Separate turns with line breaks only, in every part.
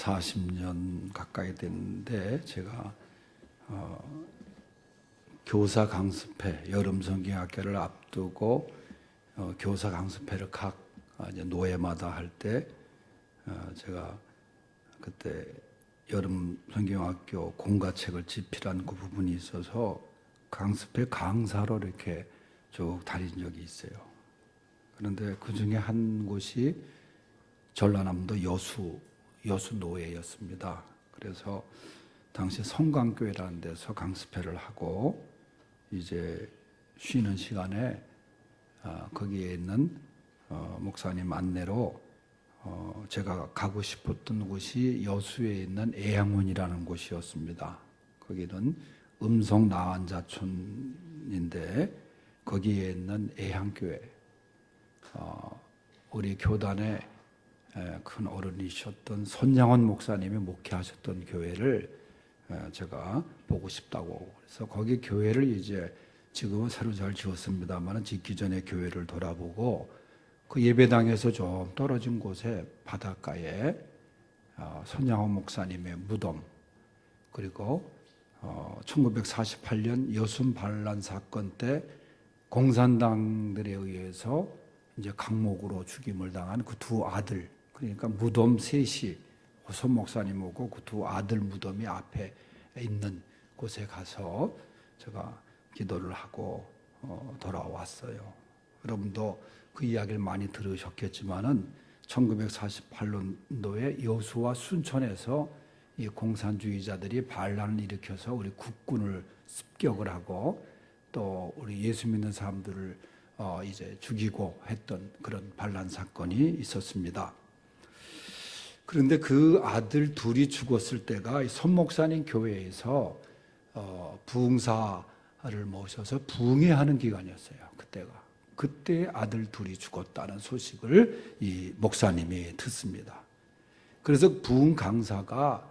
40년 가까이 됐는데 제가 교사 강습회, 여름 성경학교를 앞두고 교사 강습회를 각 이제 노회마다 할 때 제가 그때 여름 성경학교 공과책을 집필한 그 부분이 있어서 강습회 강사로 이렇게 쭉 다닌 적이 있어요. 그런데 그 중에 한 곳이 전라남도 여수 노회였습니다. 그래서 당시 성광교회라는 데서 강습회를 하고 이제 쉬는 시간에 거기에 있는 목사님 안내로 제가 가고 싶었던 곳이 여수에 있는 애양원이라는 곳이었습니다. 거기는 음성 나환자촌인데 거기에 있는 애향교회, 우리 교단의 큰 어른이셨던 손양원 목사님이 목회하셨던 교회를 제가 보고 싶다고, 그래서 거기 교회를 이제 지금은 새로 잘 지었습니다만 짓기 전에 교회를 돌아보고 그 예배당에서 좀 떨어진 곳에 바닷가에 손양원 목사님의 무덤, 그리고 1948년 여순 반란 사건 때 공산당들에 의해서 이제 강목으로 죽임을 당한 그 두 아들, 그러니까 무덤 셋이 손 목사님하고 그 두 아들 무덤이 앞에 있는 곳에 가서 제가 기도를 하고 돌아왔어요. 여러분도 그 이야기를 많이 들으셨겠지만은 1948년도에 여수와 순천에서 이 공산주의자들이 반란을 일으켜서 우리 국군을 습격을 하고 또 우리 예수 믿는 사람들을 이제 죽이고 했던 그런 반란 사건이 있었습니다. 그런데 그 아들 둘이 죽었을 때가 손 목사님 교회에서 부흥사를 모셔서 부흥회하는 기간이었어요. 그때 아들 둘이 죽었다는 소식을 이 목사님이 듣습니다. 그래서 부흥 강사가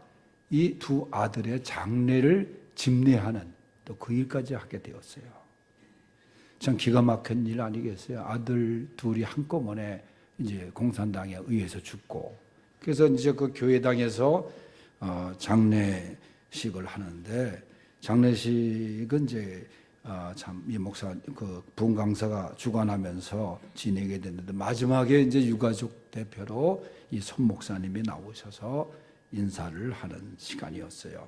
이 두 아들의 장례를 집례하는 또 그 일까지 하게 되었어요. 참 기가 막힌 일 아니겠어요? 아들 둘이 한꺼번에 이제 공산당에 의해서 죽고, 그래서 이제 그 교회당에서 장례식을 하는데, 장례식은 이제 참 이 목사 그 부흥 강사가 주관하면서 지내게 됐는데, 마지막에 이제 유가족 대표로 이 손 목사님이 나오셔서 인사를 하는 시간이었어요.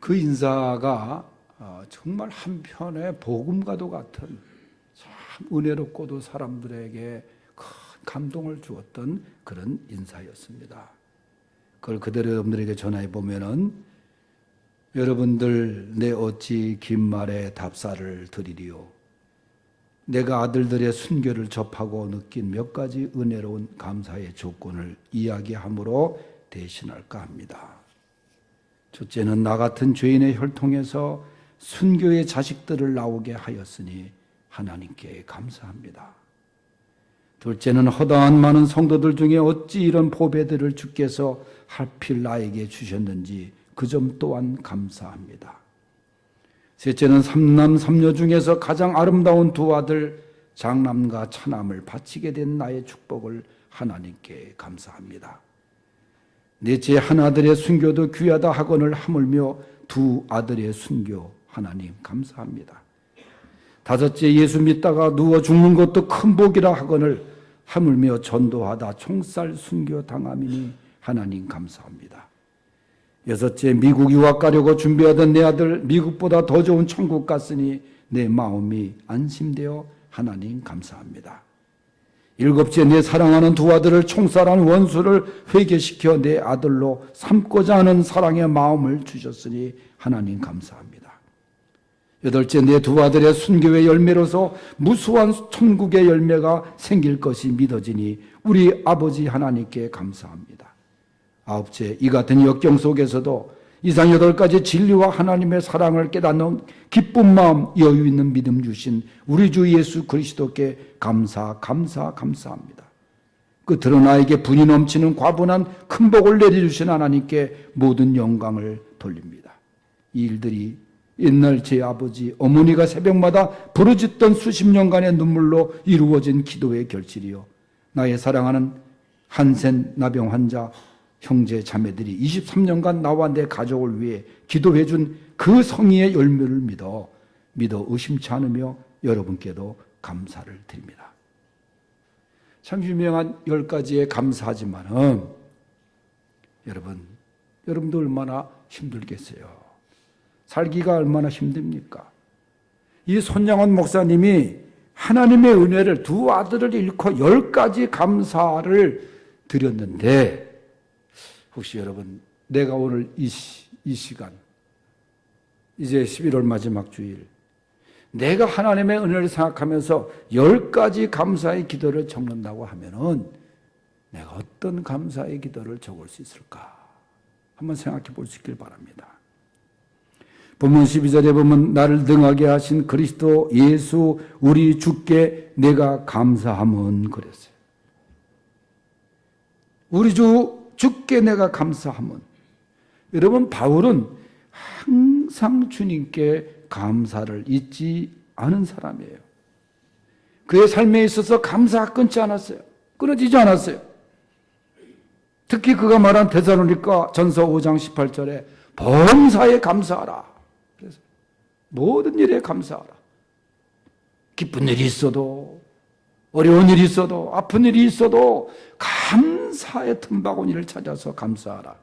그 인사가 정말 한편의 복음과도 같은 참 은혜롭고도 사람들에게 큰 감동을 주었던 그런 인사였습니다. 그걸 그대로 여러분들에게 전해 보면은, 여러분들 내 어찌 긴 말에 답사를 드리리요. 내가 아들들의 순교를 접하고 느낀 몇 가지 은혜로운 감사의 조건을 이야기함으로 대신할까 합니다. 첫째는 나 같은 죄인의 혈통에서 순교의 자식들을 나오게 하였으니 하나님께 감사합니다. 둘째는 허다한 많은 성도들 중에 어찌 이런 보배들을 주께서 하필 나에게 주셨는지 그 점 또한 감사합니다. 셋째는 삼남 삼녀 중에서 가장 아름다운 두 아들 장남과 차남을 바치게 된 나의 축복을 하나님께 감사합니다. 넷째, 한 아들의 순교도 귀하다 하거늘 하물며 두 아들의 순교 하나님 감사합니다. 다섯째, 예수 믿다가 누워 죽는 것도 큰 복이라 하거늘 하물며 전도하다 총살 순교 당함이니 하나님 감사합니다. 여섯째, 미국 유학 가려고 준비하던 내 아들 미국보다 더 좋은 천국 갔으니 내 마음이 안심되어 하나님 감사합니다. 일곱째, 내 사랑하는 두 아들을 총살한 원수를 회개시켜 내 아들로 삼고자 하는 사랑의 마음을 주셨으니 하나님 감사합니다. 여덟째, 내 두 아들의 순교의 열매로서 무수한 천국의 열매가 생길 것이 믿어지니 우리 아버지 하나님께 감사합니다. 아홉째, 이 같은 역경 속에서도 이상 8가지 진리와 하나님의 사랑을 깨닫는 기쁜 마음, 여유 있는 믿음 주신 우리 주 예수 그리스도께 감사합니다. 끝으로 나에게 분이 넘치는 과분한 큰 복을 내려주신 하나님께 모든 영광을 돌립니다. 이 일들이 옛날 제 아버지, 어머니가 새벽마다 부르짖던 수십 년간의 눈물로 이루어진 기도의 결실이요, 나의 사랑하는 한센 나병 환자 형제 자매들이 23년간 나와 내 가족을 위해 기도해 준 그 성의의 열매를 믿어 의심치 않으며 여러분께도 감사를 드립니다. 참 유명한 10가지의 감사하지만은 여러분도 얼마나 힘들겠어요. 살기가 얼마나 힘듭니까? 이 손양원 목사님이 하나님의 은혜를 두 아들을 잃고 10가지 감사를 드렸는데 혹시 여러분 내가 오늘 이 시간 이제 11월 마지막 주일 내가 하나님의 은혜를 생각하면서 10가지 감사의 기도를 적는다고 하면은 내가 어떤 감사의 기도를 적을 수 있을까? 한번 생각해 볼 수 있길 바랍니다. 본문 12절에 보면 나를 능하게 하신 그리스도 예수 우리 주께 내가 감사함은 그랬어요. 우리 주께 내가 감사함은. 여러분 바울은 항상 주님께 감사를 잊지 않은 사람이에요. 그의 삶에 있어서 감사가 끊지 않았어요. 끊어지지 않았어요. 특히 그가 말한 데살로니가 전서 5장 18절에 범사에 감사하라. 그래서 모든 일에 감사하라. 기쁜 일이 있어도 어려운 일이 있어도 아픈 일이 있어도 감사의 틈바구니를 찾아서 감사하라.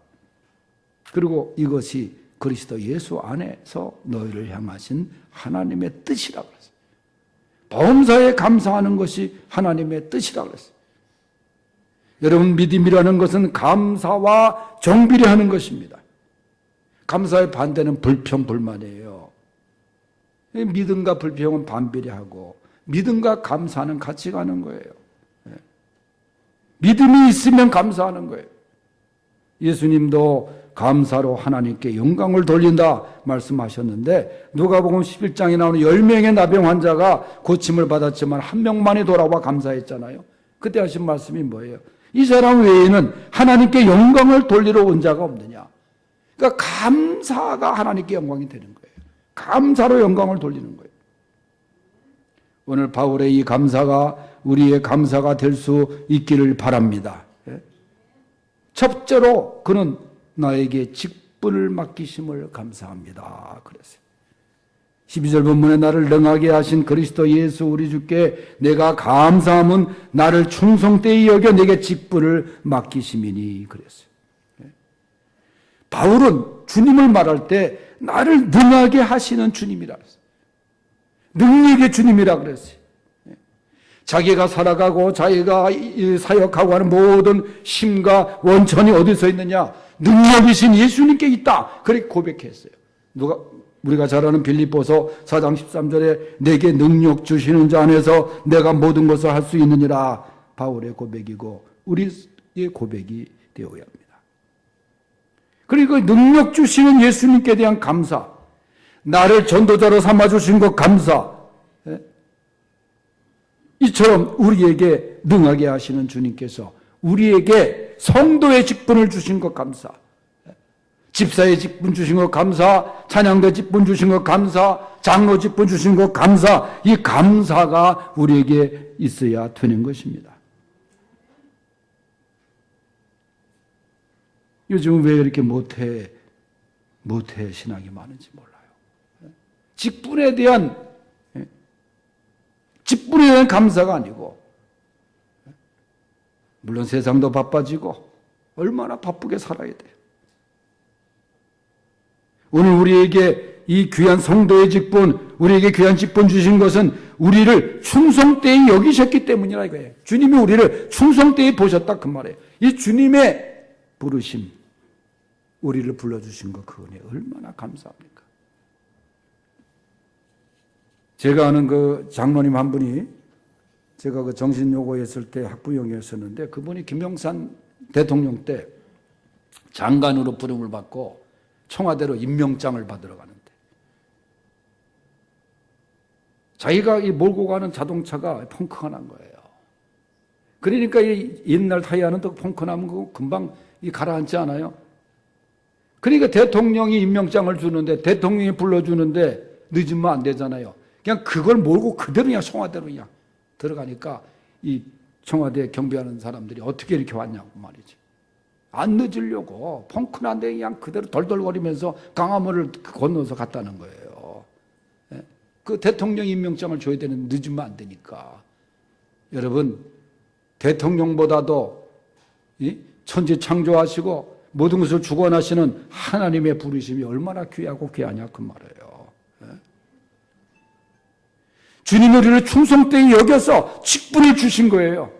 그리고 이것이 그리스도 예수 안에서 너희를 향하신 하나님의 뜻이라고 그랬어요. 범사에 감사하는 것이 하나님의 뜻이라고 그랬어요. 여러분 믿음이라는 것은 감사와 정비례하는 것입니다. 감사의 반대는 불평, 불만이에요. 믿음과 불평은 반비례하고 믿음과 감사는 같이 가는 거예요. 믿음이 있으면 감사하는 거예요. 예수님도 감사로 하나님께 영광을 돌린다 말씀하셨는데 누가복음 11장에 나오는 10명의 나병 환자가 고침을 받았지만 한 명만이 돌아와 감사했잖아요. 그때 하신 말씀이 뭐예요? 이 사람 외에는 하나님께 영광을 돌리러 온 자가 없느냐. 그러니까 감사가 하나님께 영광이 되는 거예요. 감사로 영광을 돌리는 거예요. 오늘 바울의 이 감사가 우리의 감사가 될 수 있기를 바랍니다. 첫째로 그는 나에게 직분을 맡기심을 감사합니다. 그랬어요. 12절 본문에 나를 능하게 하신 그리스도 예수 우리 주께 내가 감사함은 나를 충성되이 여겨 내게 직분을 맡기심이니 그랬어요. 바울은 주님을 말할 때 나를 능하게 하시는 주님이라 그랬어요. 능력의 주님이라 그랬어요. 자기가 살아가고 자기가 사역하고 하는 모든 힘과 원천이 어디서 있느냐? 능력이신 예수님께 있다. 그렇게 고백했어요. 우리가 잘 아는 빌립보서 4장 13절에 내게 능력 주시는 자 안에서 내가 모든 것을 할 수 있느니라. 바울의 고백이고 우리의 고백이 되어야 합니다. 그리고 능력 주시는 예수님께 대한 감사, 나를 전도자로 삼아주신 것 감사, 이처럼 우리에게 능하게 하시는 주님께서 우리에게 성도의 직분을 주신 것 감사, 집사의 직분 주신 것 감사, 찬양대 직분 주신 것 감사, 장로 직분 주신 것 감사, 이 감사가 우리에게 있어야 되는 것입니다. 요즘은 왜 이렇게 모태 신앙이 많은지 몰라요. 직분에 대한 감사가 아니고, 물론 세상도 바빠지고 얼마나 바쁘게 살아야 돼요. 오늘 우리에게 이 귀한 성도의 직분, 우리에게 귀한 직분 주신 것은 우리를 충성되이 여기셨기 때문이라 이거예요. 주님이 우리를 충성되이 보셨다 그 말이에요. 이 주님의 부르심, 우리를 불러주신 것 그 은혜 얼마나 감사합니까? 제가 아는 그 장로님 한 분이, 제가 그 정신요고에 있을 때 학부형이었었는데 그분이 김영삼 대통령 때 장관으로 부름을 받고 청와대로 임명장을 받으러 가는데 자기가 이 몰고 가는 자동차가 펑크가 난 거예요. 그러니까 이 옛날 타이어는 또 펑크 나면 거 금방 이 가라앉지 않아요? 그러니까 대통령이 임명장을 주는데, 대통령이 불러주는데 늦으면 안 되잖아요. 그냥 그걸 몰고 그대로 그냥 청와대로 그냥 들어가니까 이 청와대 경비하는 사람들이 어떻게 이렇게 왔냐고 말이지. 안 늦으려고 펑크난데 그냥 그대로 덜덜거리면서 강화문을 건너서 갔다는 거예요. 그 대통령 임명장을 줘야 되는 늦으면 안 되니까. 여러분, 대통령보다도 천지 창조하시고 모든 것을 주관하시는 하나님의 부르심이 얼마나 귀하고 귀하냐 그 말이에요. 주님이 우리를 충성되이 여겨서 직분을 주신 거예요.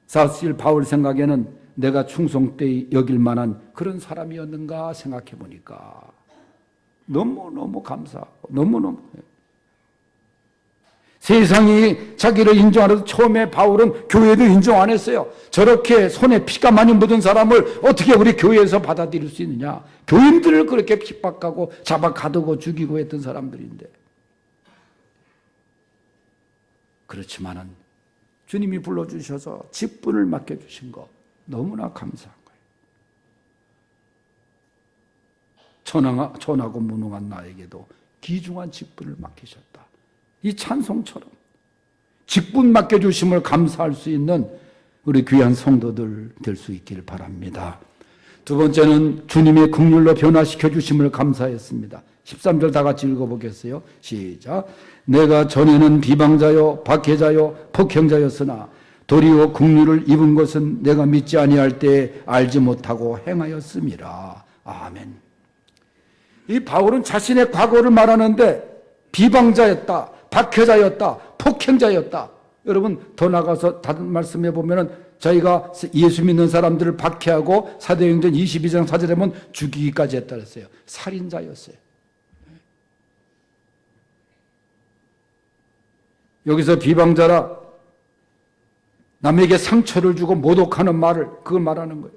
사실 바울 생각에는 내가 충성되이 여길 만한 그런 사람이었는가 생각해 보니까 너무너무 감사하고 너무너무 세상이 자기를 인정 안 해도 처음에 바울은 교회도 인정 안 했어요. 저렇게 손에 피가 많이 묻은 사람을 어떻게 우리 교회에서 받아들일 수 있느냐. 교인들을 그렇게 핍박하고 잡아 가두고 죽이고 했던 사람들인데. 그렇지만은 주님이 불러주셔서 직분을 맡겨주신 거 너무나 감사한 거예요. 천하고 무능한 나에게도 귀중한 직분을 맡기셨다. 이 찬송처럼 직분 맡겨주심을 감사할 수 있는 우리 귀한 성도들 될 수 있길 바랍니다. 두 번째는 주님의 긍휼로 변화시켜 주심을 감사했습니다. 13절 다 같이 읽어보겠어요. 시작. 내가 전에는 비방자요 박해자요 폭행자였으나 도리어 긍휼을 입은 것은 내가 믿지 아니할 때 알지 못하고 행하였음이라. 아멘. 이 바울은 자신의 과거를 말하는데 비방자였다, 박해자였다, 폭행자였다. 여러분 더 나가서 다른 말씀해 보면은 자기가 예수 믿는 사람들을 박해하고 사도행전 22장 4절에 보면 죽이기까지 했다 그랬어요. 살인자였어요. 여기서 비방자라 남에게 상처를 주고 모독하는 말을 그걸 말하는 거예요.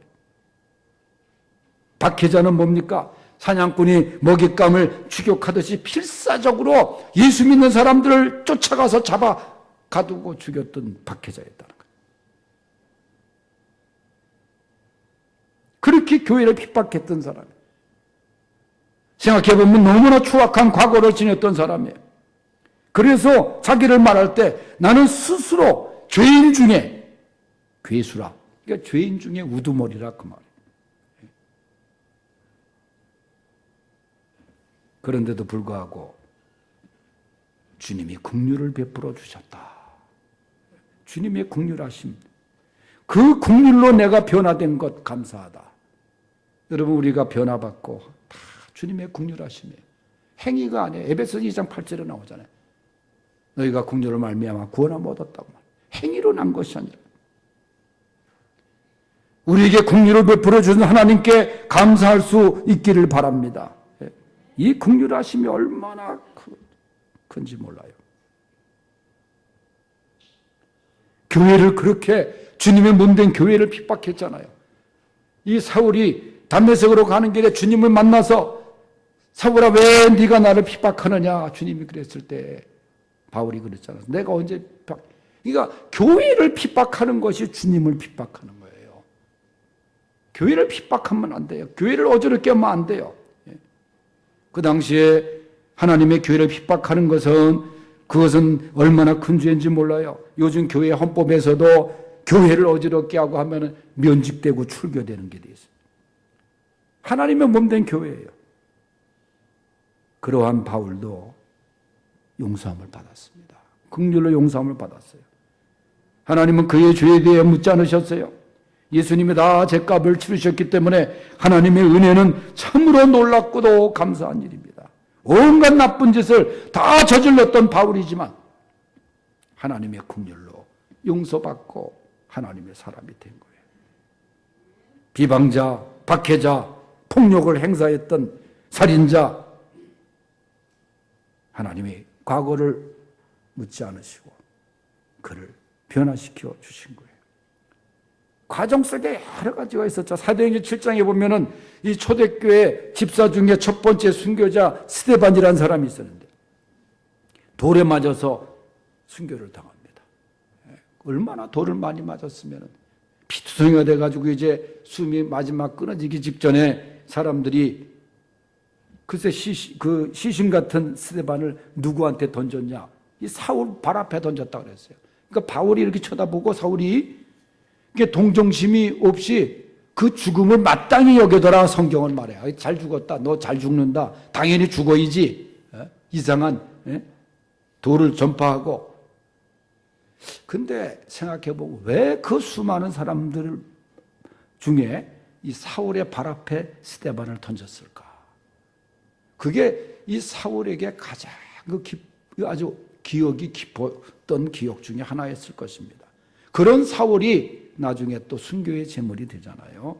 박해자는 뭡니까? 사냥꾼이 먹잇감을 추격하듯이 필사적으로 예수 믿는 사람들을 쫓아가서 잡아 가두고 죽였던 박해자였다는 거예요. 그렇게 교회를 핍박했던 사람이에요. 생각해보면 너무나 추악한 과거를 지녔던 사람이에요. 그래서 자기를 말할 때 나는 스스로 죄인 중에 괴수라. 그러니까 죄인 중에 우두머리라 그 말이에요. 그런데도 불구하고 주님이 긍휼을 베풀어 주셨다. 주님의 긍휼하심. 그 긍휼로 내가 변화된 것 감사하다. 여러분 우리가 변화받고 다 주님의 긍휼하심이에요. 행위가 아니에요. 에베소서 2장 8절에 나오잖아요. 너희가 긍휼을 말미암아 구원함을 얻었다고 말해요. 행위로 난 것이 아니라. 우리에게 긍휼을 베풀어 주신 하나님께 감사할 수 있기를 바랍니다. 이 긍휼하심이 얼마나 큰지 몰라요. 교회를 그렇게 주님의 몸된 교회를 핍박했잖아요. 이 사울이 담메색으로 가는 길에 주님을 만나서 사울아 왜 네가 나를 핍박하느냐 주님이 그랬을 때 바울이 그랬잖아요. 내가 언제 그러니까 교회를 핍박하는 것이 주님을 핍박하는 거예요. 교회를 핍박하면 안 돼요. 교회를 어지럽게 하면 안 돼요. 그 당시에 하나님의 교회를 핍박하는 그것은 얼마나 큰 죄인지 몰라요. 요즘 교회 헌법에서도 교회를 어지럽게 하고 하면 면직되고 출교되는 게 돼 있어요. 하나님의 몸된 교회예요. 그러한 바울도 용서함을 받았습니다. 긍휼로 용서함을 받았어요. 하나님은 그의 죄에 대해 묻지 않으셨어요. 예수님이 다 죗값을 치르셨기 때문에 하나님의 은혜는 참으로 놀랍고도 감사한 일입니다. 온갖 나쁜 짓을 다 저질렀던 바울이지만 하나님의 긍휼로 용서받고 하나님의 사람이 된 거예요. 비방자, 박해자, 폭력을 행사했던 살인자, 하나님이 과거를 묻지 않으시고 그를 변화시켜 주신 거예요. 과정 속에 여러 가지가 있었죠. 사도행전 7장에 보면은 이 초대교회 집사 중에 첫 번째 순교자 스데반이라는 사람이 있었는데 돌에 맞아서 순교를 당합니다. 얼마나 돌을 많이 맞았으면 피투성이가 돼가지고 이제 숨이 마지막 끊어지기 직전에 사람들이 글쎄 그 시신 같은 스데반을 누구한테 던졌냐? 이 사울 발 앞에 던졌다 그랬어요. 그러니까 바울이 이렇게 쳐다보고 사울이 이게 동정심이 없이 그 죽음을 마땅히 여겨더라 성경은 말해요. 잘 죽었다. 너 잘 죽는다. 당연히 죽어야지. 이상한 도를 전파하고. 근데 생각해보고 왜 그 수많은 사람들 중에 이 사울의 발 앞에 스데반을 던졌을까? 그게 이 사울에게 가장 아주 기억이 깊었던 기억 중에 하나였을 것입니다. 그런 사울이 나중에 또 순교의 제물이 되잖아요.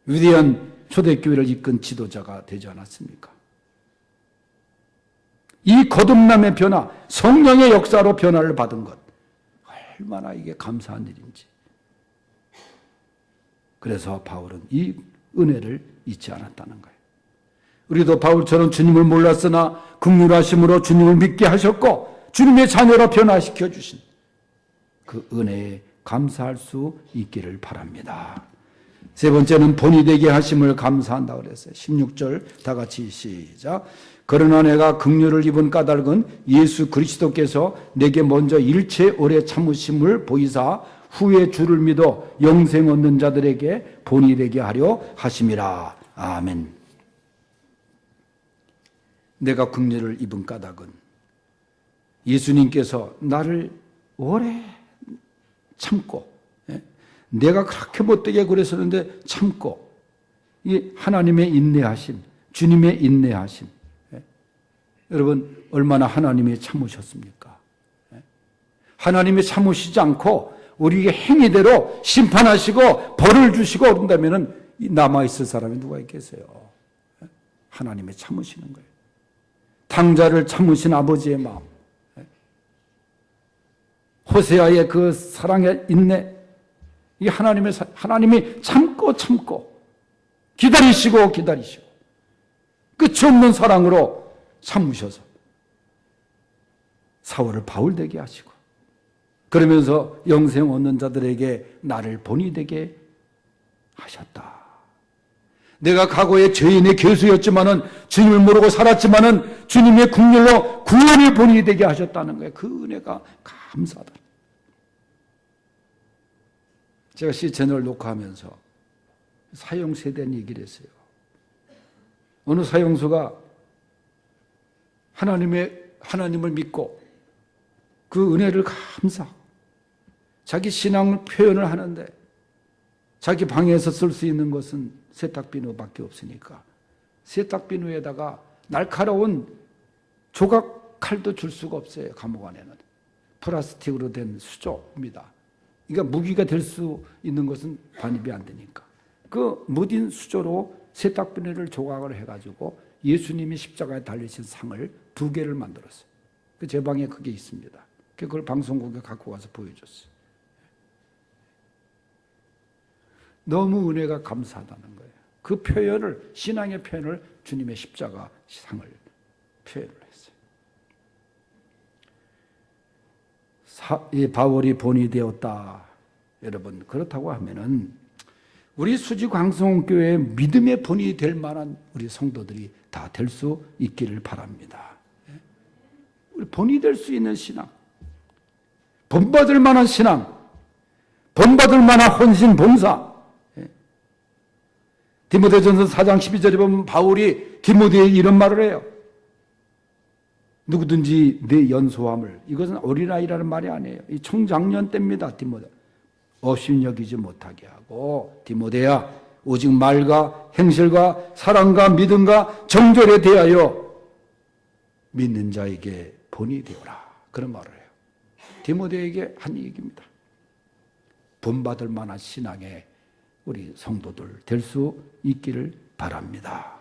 위대한 초대교회를 이끈 지도자가 되지 않았습니까? 이 거듭남의 변화, 성령의 역사로 변화를 받은 것, 얼마나 이게 감사한 일인지. 그래서 바울은 이 은혜를 잊지 않았다는 거예요. 우리도 바울처럼 주님을 몰랐으나 긍휼하심으로 주님을 믿게 하셨고 주님의 자녀로 변화시켜 주신 그 은혜에 감사할 수 있기를 바랍니다. 세 번째는 본이 되게 하심을 감사한다 그랬어요. 16절 다 같이 시작. 그러나 내가 긍휼을 입은 까닭은 예수 그리스도께서 내게 먼저 일체 오래 참으심을 보이사 후에 주를 믿어 영생 얻는 자들에게 본이 되게 하려 하심이라. 아멘. 내가 긍휼을 입은 까닭은 예수님께서 나를 오래 참고, 내가 그렇게 못되게 그랬었는데 참고, 이 하나님의 인내하심, 주님의 인내하심. 여러분 얼마나 하나님이 참으셨습니까? 하나님이 참으시지 않고 우리에게 행위대로 심판하시고 벌을 주시고 그런다면 남아있을 사람이 누가 있겠어요? 하나님이 참으시는 거예요. 당자를 참으신 아버지의 마음, 호세아의 그 사랑의 인내, 이 하나님이 참고 기다리시고 끝이 없는 사랑으로 참으셔서 사울을 바울 되게 하시고 그러면서 영생 얻는 자들에게 나를 본이 되게 하셨다. 내가 과거에 죄인의 괴수였지만은 주님을 모르고 살았지만은 주님의 긍휼로 구원의 본이 되게 하셨다는 거예요. 그 은혜가 감사하다. 제가 CCN을 녹화하면서 사형수에 대한 얘기를 했어요. 어느 사형수가 하나님을 믿고 그 은혜를 감사하고 자기 신앙을 표현을 하는데 자기 방에서 쓸 수 있는 것은 세탁비누밖에 없으니까 세탁비누에다가 날카로운 조각 칼도 줄 수가 없어요. 감옥 안에는 플라스틱으로 된 수조입니다. 그러니까 무기가 될 수 있는 것은 반입이 안 되니까 그 무딘 수조로 세탁비누를 조각을 해가지고 예수님이 십자가에 달리신 상을 2개를 만들었어요. 제 방에 그게 있습니다. 그걸 방송국에 갖고 가서 보여줬어요. 너무 은혜가 감사하다는 거예요. 그 표현을, 신앙의 표현을 주님의 십자가 상을 표현을 했어요. 이 바울이 본이 되었다. 여러분, 그렇다고 하면은 우리 수지광성교회의 믿음의 본이 될 만한 우리 성도들이 다 될 수 있기를 바랍니다. 우리 본이 될 수 있는 신앙, 본받을 만한 신앙, 본받을 만한 헌신, 봉사. 디모데전서 4장 12절에 보면 바울이 디모데에게 이런 말을 해요. 누구든지 내 연소함을, 이것은 어린아이라는 말이 아니에요. 이 청장년 때입니다. 디모데. 업신여기지 못하게 하고 디모데야 오직 말과 행실과 사랑과 믿음과 정절에 대하여 믿는 자에게 본이 되어라. 그런 말을 해요. 디모데에게 한 얘기입니다. 본받을 만한 신앙에 우리 성도들 될 수 있기를 바랍니다.